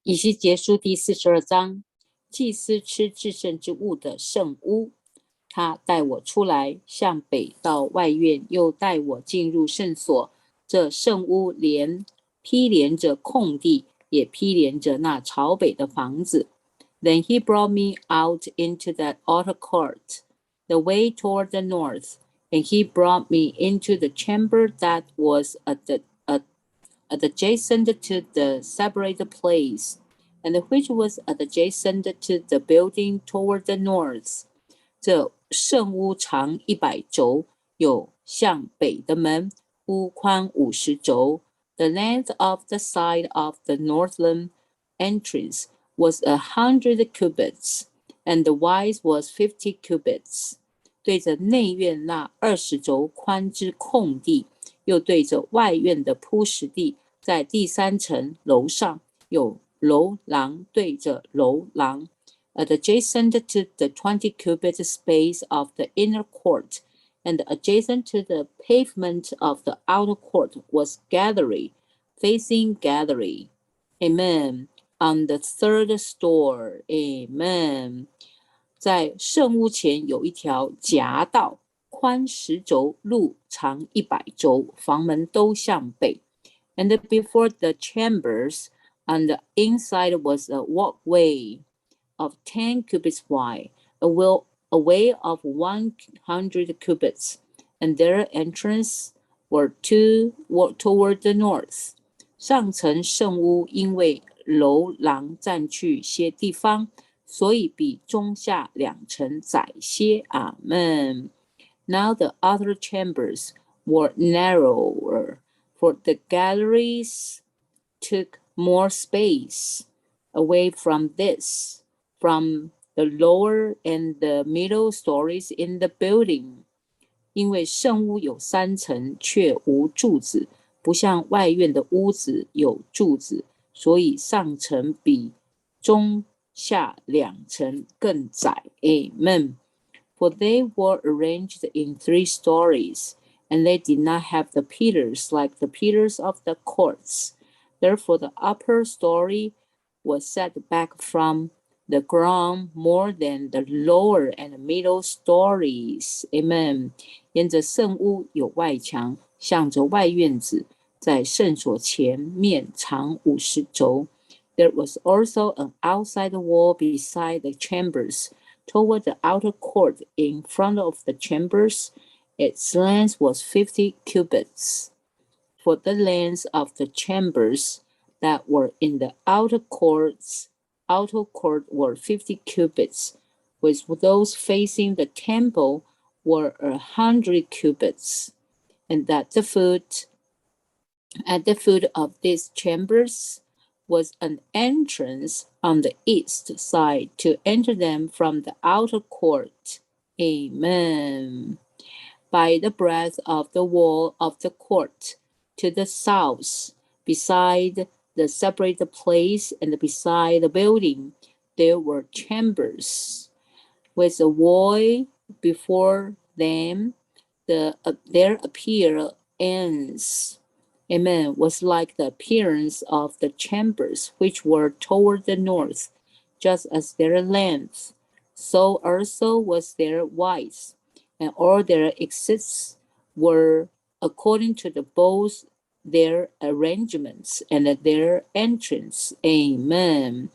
以西结书第42章，祭司吃至圣之物的圣屋。他带我出来，向北到外院，又带我进入圣所。这圣屋毗连着空地，也毗连着那朝北的房子。Then he brought me out into that outer court, the way toward the north, and he brought me into the chamber that was adjacent to the separated place, and which was adjacent to the building toward the north. 这圣屋长100肘，有向北的门，屋宽50肘。The length of the side of the northern entrance was 100 cubits, and the width was 50 cubits. 对着内院那20肘宽之空地，又对着外院的铺石地，在第3层楼上有楼廊对着楼廊。Adjacent to the 20 cubit space of the inner court, and adjacent to the pavement of the outer court was gallery, facing gallery. Amen. On the third store. Amen. 在圣屋前有一条夹道，宽10肘，路长100肘，房门都向北。And before the chambers, on the inside was a walkway of 10 cubits wide, a way of 100 cubits, and their entrance were toward the north. 上层圣屋因为楼廊占据些地方，所以比中下2层窄些。阿们。Now the other chambers were narrower, for the galleries took more space away from the lower and the middle stories in the building. 因为圣屋有3层，却无柱子，不像外院的屋子有柱子，所以上层比中下2层更窄。Amen. For they were arranged in 3 stories, and they did not have the pillars like the pillars of the courts. Therefore, the upper story was set back from the ground more than the lower and middle stories. Amen. 沿着圣屋有外墙，向着外院子，在圣所前面长50肘。There was also an outside wall beside the chambers, toward the outer court in front of the chambers. Its length was 50 cubits. For the length of the chambers that were in the outer court were 50 cubits, with those facing the temple were 100 cubits. And at the foot of these chambers was an entrance on the east side to enter them from the outer court. Amen. By the breadth of the wall of the court to the south, beside the separated place and beside the building, there were chambers. With a wall before them, their appearance, amen, was like the appearance of the chambers which were toward the north, just as their length. So also was their width, and all their exits were according to both their arrangements and their entrance. Amen.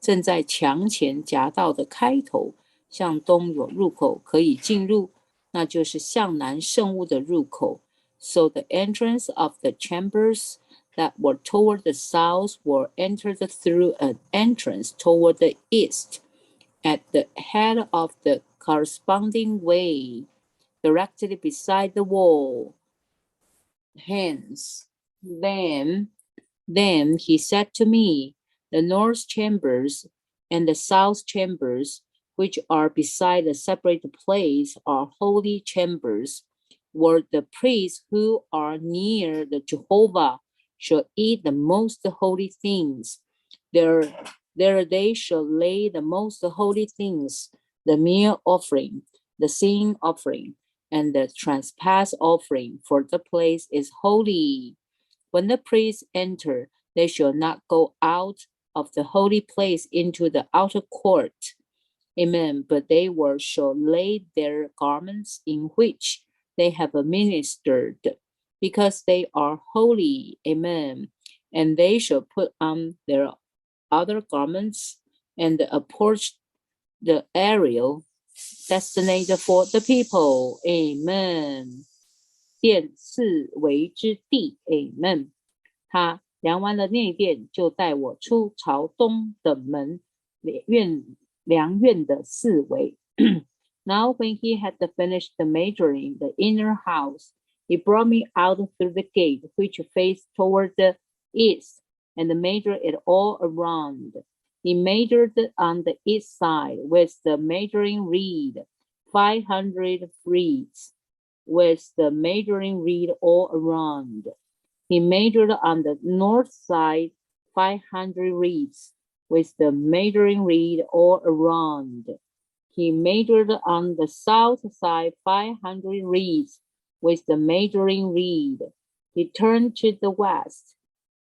正在墙前夹道的开头，向东有入口可以进入，那就是向南圣屋的入口。So the entrance of the chambers that were toward the south were entered through an entrance toward the east, at the head of the corresponding way, directly beside the wall. Hence, then he said to me, the north chambers and the south chambers, which are beside the separate place, are holy chambers, where the priests who are near the Jehovah shall eat the most holy things. There they shall lay the most holy things, the meal offering, the sin offering, and the trespass offering, for the place is holy. When the priests enter, they shall not go out of the holy place into the outer court. Amen. But they shall lay their garments in which they have ministered, because they are holy. Amen. And they shall put on their other garments and approach the area designated for the people. Amen. 殿四围之地 Amen. 他量完了内殿，就带我出朝东的门，量院的四围。Now when he had finished measuring the inner house, he brought me out through the gate which faced toward the east, and measured it all around. He measured on the east side with the measuring reed 500 reeds, with the measuring reed all around. He measured on the north side 500 reeds, with the measuring reed all around. He measured on the south side 500 reeds, with the measuring reed. He turned to the west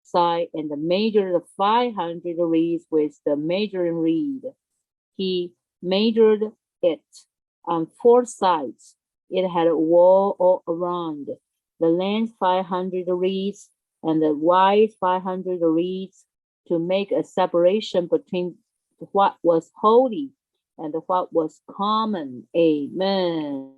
side and measured 500 reeds with the measuring reed. He measured it on four sides. It had a wall all around, the length 500 reeds and the width 500 reeds, to make a separation between what was holy and what was common. Amen.